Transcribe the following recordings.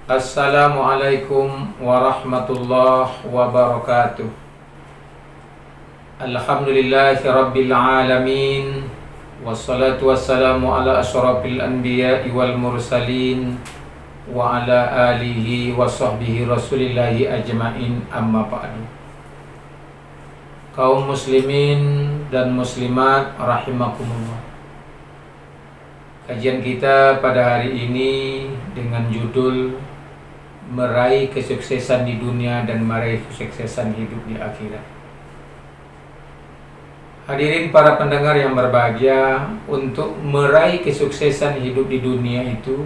Assalamualaikum warahmatullahi wabarakatuh. Alhamdulillahi rabbil alamin. Wassalatu wassalamu ala asyrafil anbiya'i wal mursalin wa ala alihi wa sahbihi rasulillahi ajma'in, amma ba'du. Kaum muslimin dan muslimat rahimakumullah. Kajian kita pada hari ini dengan judul meraih kesuksesan di dunia dan meraih kesuksesan hidup di akhirat. Hadirin para pendengar yang berbahagia, untuk meraih kesuksesan hidup di dunia itu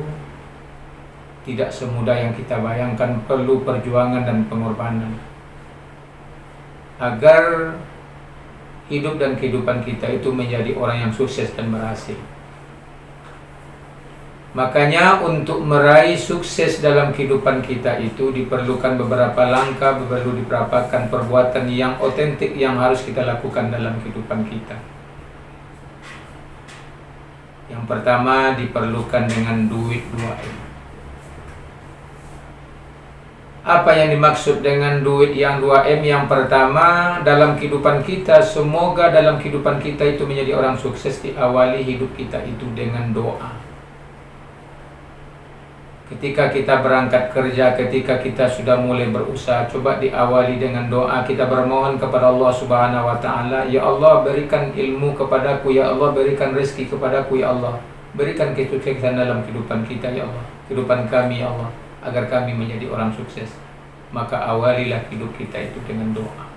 tidak semudah yang kita bayangkan, perlu perjuangan dan pengorbanan agar hidup dan kehidupan kita itu menjadi orang yang sukses dan berhasil. Makanya untuk meraih sukses dalam kehidupan kita itu diperlukan beberapa langkah, perlu diperapatkan perbuatan yang otentik yang harus kita lakukan dalam kehidupan kita. Yang pertama diperlukan dengan duit 2M. Apa yang dimaksud dengan duit yang 2M? Yang pertama, dalam kehidupan kita, semoga dalam kehidupan kita itu menjadi orang sukses, diawali hidup kita itu dengan doa. Ketika kita berangkat kerja, ketika kita sudah mulai berusaha, coba diawali dengan doa. Kita bermohon kepada Allah Subhanahu wa Ta'ala, ya Allah berikan ilmu kepadaku, ya Allah berikan rezeki kepadaku, ya Allah berikan kesuksesan dalam kehidupan kita, ya Allah, kehidupan kami, ya Allah, agar kami menjadi orang sukses. Maka awalilah hidup kita itu dengan doa.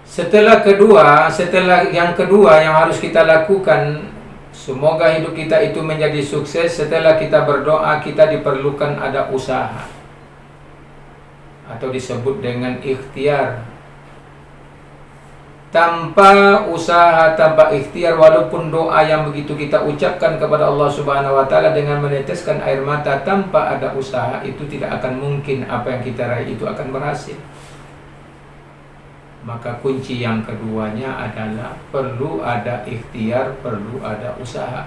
Setelah yang kedua yang harus kita lakukan, semoga hidup kita itu menjadi sukses. Setelah kita berdoa, kita diperlukan ada usaha, atau disebut dengan ikhtiar. Tanpa usaha, tanpa ikhtiar, walaupun doa yang begitu kita ucapkan kepada Allah Subhanahu wa Ta'ala dengan meneteskan air mata, tanpa ada usaha itu tidak akan mungkin apa yang kita raih itu akan berhasil. Maka kunci yang keduanya adalah perlu ada ikhtiar, perlu ada usaha.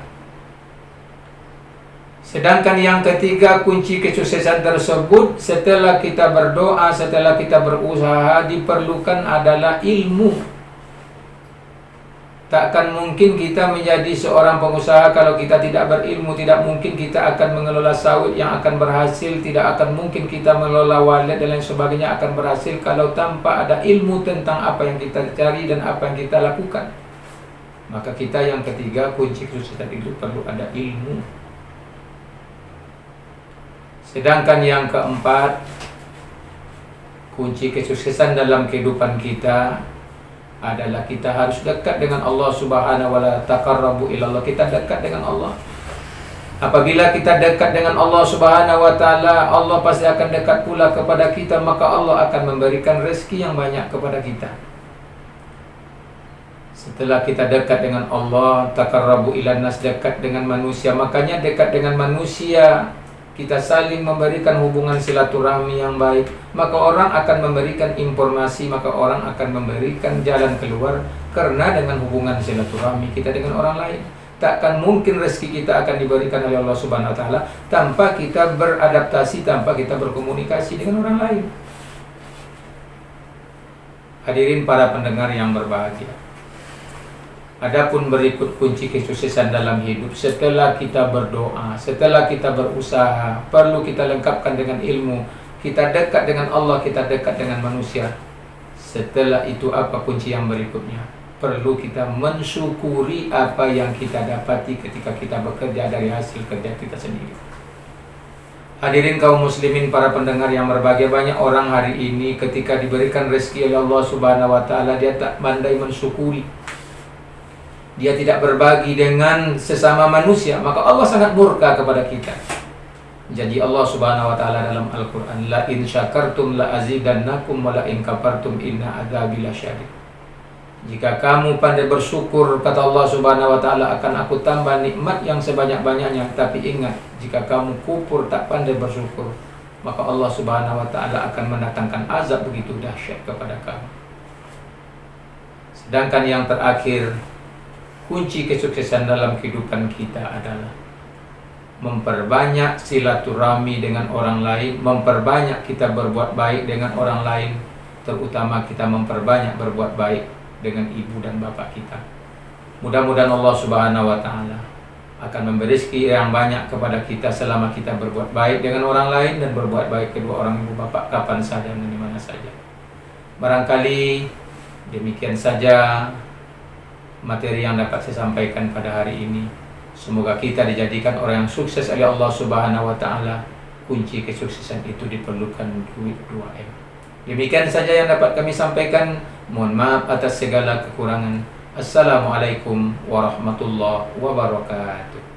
Sedangkan yang ketiga, kunci kesuksesan tersebut setelah kita berdoa, setelah kita berusaha, diperlukan adalah ilmu. Takkan mungkin kita menjadi seorang pengusaha kalau kita tidak berilmu. Tidak mungkin kita akan mengelola sawit yang akan berhasil. Tidak akan mungkin kita mengelola walet dan lain sebagainya akan berhasil kalau tanpa ada ilmu tentang apa yang kita cari dan apa yang kita lakukan. Maka kita yang ketiga, kunci kesuksesan itu perlu ada ilmu. Sedangkan yang keempat, kunci kesuksesan dalam kehidupan kita adalah kita harus dekat dengan Allah Subhanahu wa Ta'ala. Taqarrabu ilallah, kita dekat dengan Allah. Apabila kita dekat dengan Allah Subhanahu wa Ta'ala, Allah pasti akan dekat pula kepada kita. Maka Allah akan memberikan rezeki yang banyak kepada kita. Setelah kita dekat dengan Allah, taqarrabu ilan nas, dekat dengan manusia. Makanya dekat dengan manusia, kita saling memberikan hubungan silaturahmi yang baik, maka orang akan memberikan informasi, maka orang akan memberikan jalan keluar. Karena dengan hubungan silaturahmi kita dengan orang lain, takkan mungkin rezeki kita akan diberikan oleh Allah Subhanahu wa Ta'ala tanpa kita beradaptasi, tanpa kita berkomunikasi dengan orang lain. Hadirin para pendengar yang berbahagia, adapun berikut kunci kesuksesan dalam hidup. Setelah kita berdoa, setelah kita berusaha, perlu kita lengkapkan dengan ilmu. Kita dekat dengan Allah, kita dekat dengan manusia. Setelah itu apa kunci yang berikutnya? Perlu kita mensyukuri apa yang kita dapati ketika kita bekerja dari hasil kerja kita sendiri. Hadirin kaum muslimin, para pendengar yang berbahagia, banyak orang hari ini ketika diberikan rezeki oleh Allah Subhanahu wa Ta'ala, dia tak pandai mensyukuri. Dia tidak berbagi dengan sesama manusia, maka Allah sangat murka kepada kita. Jadi Allah Subhanahu wa Ta'ala dalam Al-Quran, la in syakartum la azidannakum wa la in kafartum inna adzabi lasyadid. Jika kamu pandai bersyukur, kata Allah Subhanahu wa Ta'ala, akan aku tambah nikmat yang sebanyak-banyaknya. Tapi ingat, jika kamu kufur, tak pandai bersyukur, maka Allah Subhanahu wa Ta'ala akan mendatangkan azab begitu dahsyat kepada kamu. Sedangkan yang terakhir, kunci kesuksesan dalam kehidupan kita adalah memperbanyak silaturahmi dengan orang lain, memperbanyak kita berbuat baik dengan orang lain, terutama kita memperbanyak berbuat baik dengan ibu dan bapak kita. Mudah-mudahan Allah Subhanahu wa taala akan memberi rezeki yang banyak kepada kita selama kita berbuat baik dengan orang lain dan berbuat baik kedua orang ibu bapak kapan saja dan di mana saja. Barangkali demikian saja materi yang dapat saya sampaikan pada hari ini. Semoga kita dijadikan orang yang sukses oleh Allah Subhanahu wa taala. Kunci kesuksesan itu diperlukan duit 2M. Demikian saja yang dapat kami sampaikan. Mohon maaf atas segala kekurangan. Assalamualaikum warahmatullahi wabarakatuh.